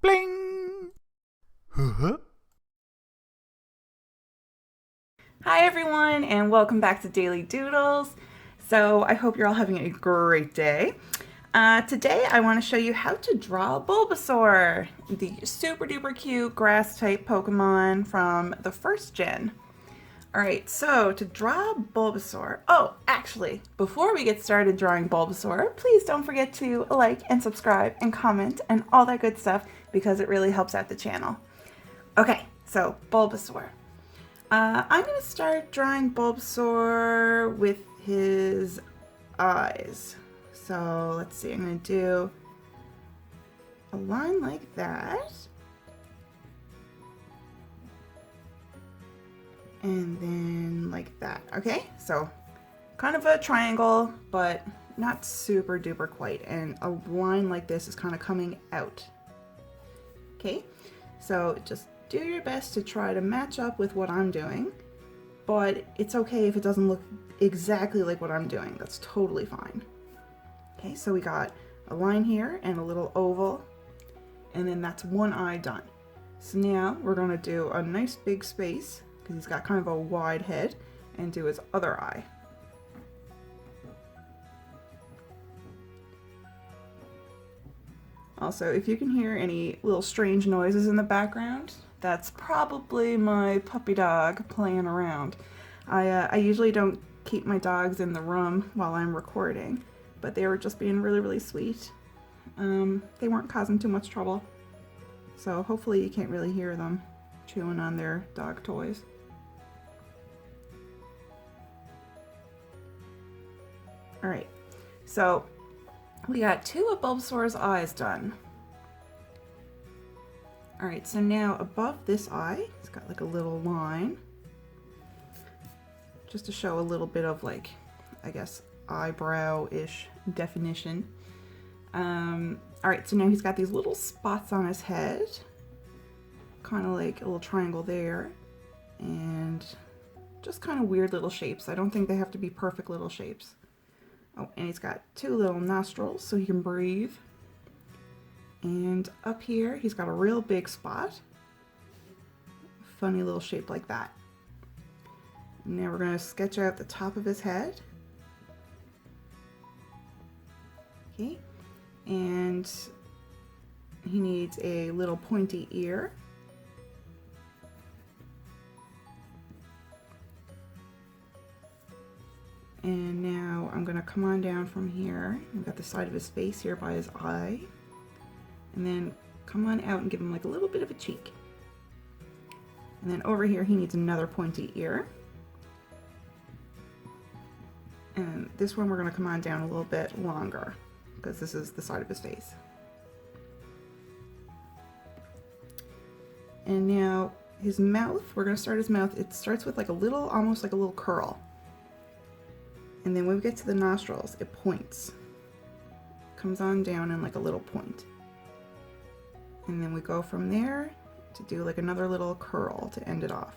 Bling! Huh? Hi everyone and welcome back to Daily Doodles. So I hope you're all having a great day. Today I want to show you how to draw Bulbasaur, the super duper cute grass type Pokemon from the first gen. Alright, so to draw Bulbasaur, actually, before we get started drawing Bulbasaur, please don't forget to like and subscribe and comment and all that good stuff because it really helps out the channel. Okay, so Bulbasaur. I'm going to start drawing Bulbasaur with his eyes. So let's see, I'm going to do a line like that. And then like that. Okay, so kind of a triangle, but not super duper quite. And a line like this is kind of coming out. Okay, so just do your best to try to match up with what I'm doing, but it's okay if it doesn't look exactly like what I'm doing. That's totally fine. Okay, so we got a line here and a little oval, and then that's one eye done. So now we're going to do a nice big space, because he's got kind of a wide head, and do his other eye. Also, if you can hear any little strange noises in the background, that's probably my puppy dog playing around. I usually don't keep my dogs in the room while I'm recording, but they were just being really, really sweet. They weren't causing too much trouble, so hopefully you can't really hear them chewing on their dog toys. Alright, so we got two of Bulbasaur's eyes done. Alright, so now above this eye, it's got like a little line. Just to show a little bit of like, I guess, eyebrow-ish definition. Alright, so now he's got these little spots on his head. Kind of like a little triangle there. And just kind of weird little shapes. I don't think they have to be perfect little shapes. Oh, and he's got two little nostrils so he can breathe. And up here, he's got a real big spot. Funny little shape like that. Now we're going to sketch out the top of his head. Okay. And he needs a little pointy ear. And now I'm going to come on down from here. We've got the side of his face here by his eye. And then come on out and give him like a little bit of a cheek. And then over here he needs another pointy ear. And this one we're going to come on down a little bit longer because this is the side of his face. And now his mouth, we're going to start his mouth. It starts with like a little, almost like a little curl. And then when we get to the nostrils, it points. Comes on down in like a little point. And then we go from there to do like another little curl to end it off.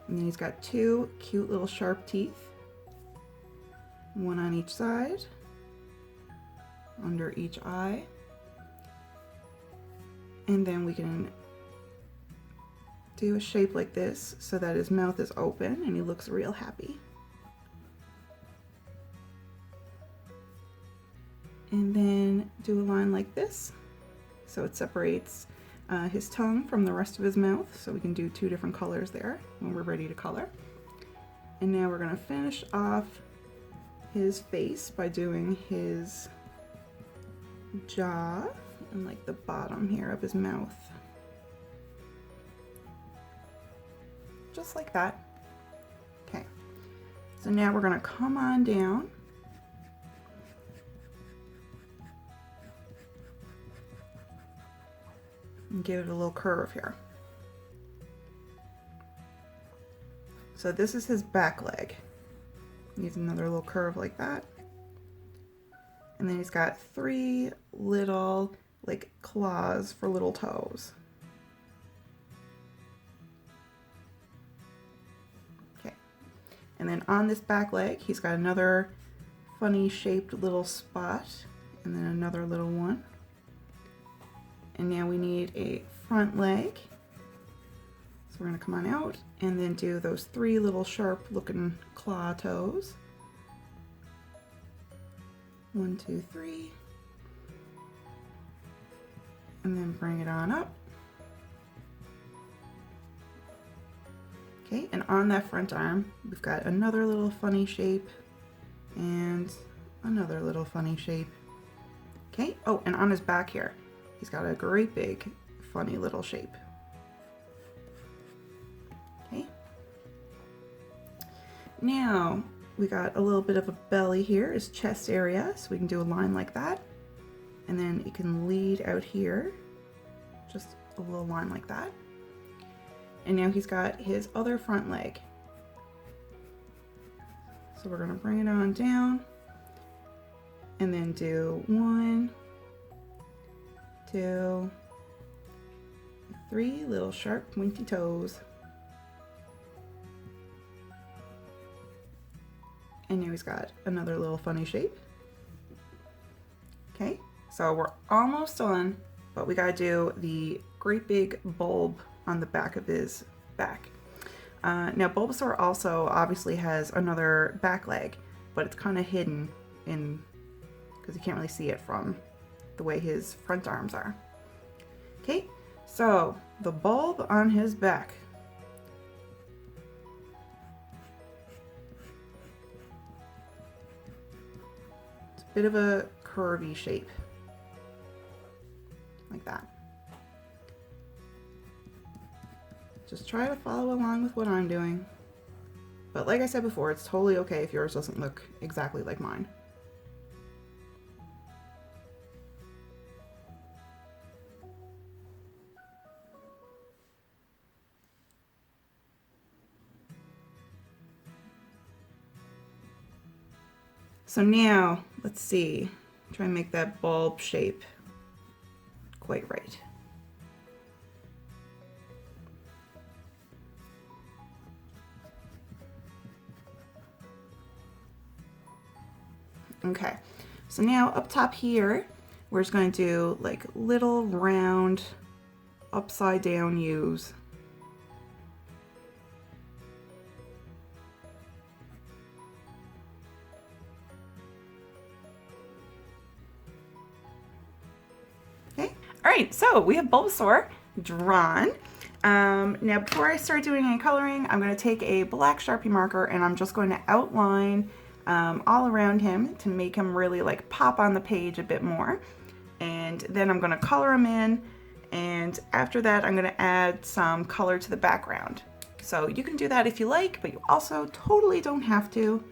And then he's got two cute little sharp teeth. One on each side, under each eye. And then we can do a shape like this so that his mouth is open and he looks real happy. And then do a line like this so it separates his tongue from the rest of his mouth, so we can do two different colors there when we're ready to color. And now we're going to finish off his face by doing his jaw and like the bottom here of his mouth. Just like that. Okay, so now we're going to come on down and give it a little curve here. So this is his back leg. Needs another little curve like that. And then he's got three little like claws for little toes. Okay. And then on this back leg, he's got another funny shaped little spot and then another little one. a front leg. So we're going to come on out and then do those 3 little sharp looking claw toes. 1, 2, 3. And then bring it on up. Okay, and on that front arm, we've got another little funny shape and another little funny shape. Okay, oh, and on his back here, he's got a great big funny little shape. Okay. Now, we got a little bit of a belly here, his chest area, so we can do a line like that. And then it can lead out here, just a little line like that. And now he's got his other front leg. So we're gonna bring it on down and then do 1, 2, 3 little sharp pointy toes. And now he's got another little funny shape. Okay, so we're almost done, but we gotta do the great big bulb on the back of his back. Now Bulbasaur also obviously has another back leg, but it's kind of hidden because you can't really see it from the way his front arms are. Okay, so the bulb on his back. It's a bit of a curvy shape, like that. Just try to follow along with what I'm doing. But like I said before, it's totally okay if yours doesn't look exactly like mine. So now, let's see, try and make that bulb shape quite right. Okay, so now up top here, we're just going to do like little round upside down U's. Okay, all right, so we have Bulbasaur drawn. Now before I start doing any coloring, I'm going to take a black Sharpie marker and I'm just going to outline all around him to make him really like pop on the page a bit more. And then I'm going to color him in, and after that I'm going to add some color to the background. So you can do that if you like, but you also totally don't have to.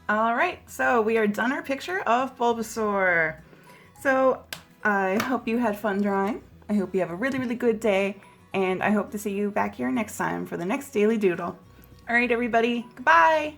All right, so we are done our picture of Bulbasaur. So I hope you had fun drawing. I hope you have a really, really good day, and I hope to see you back here next time for the next Daily Doodle. All right, everybody, goodbye.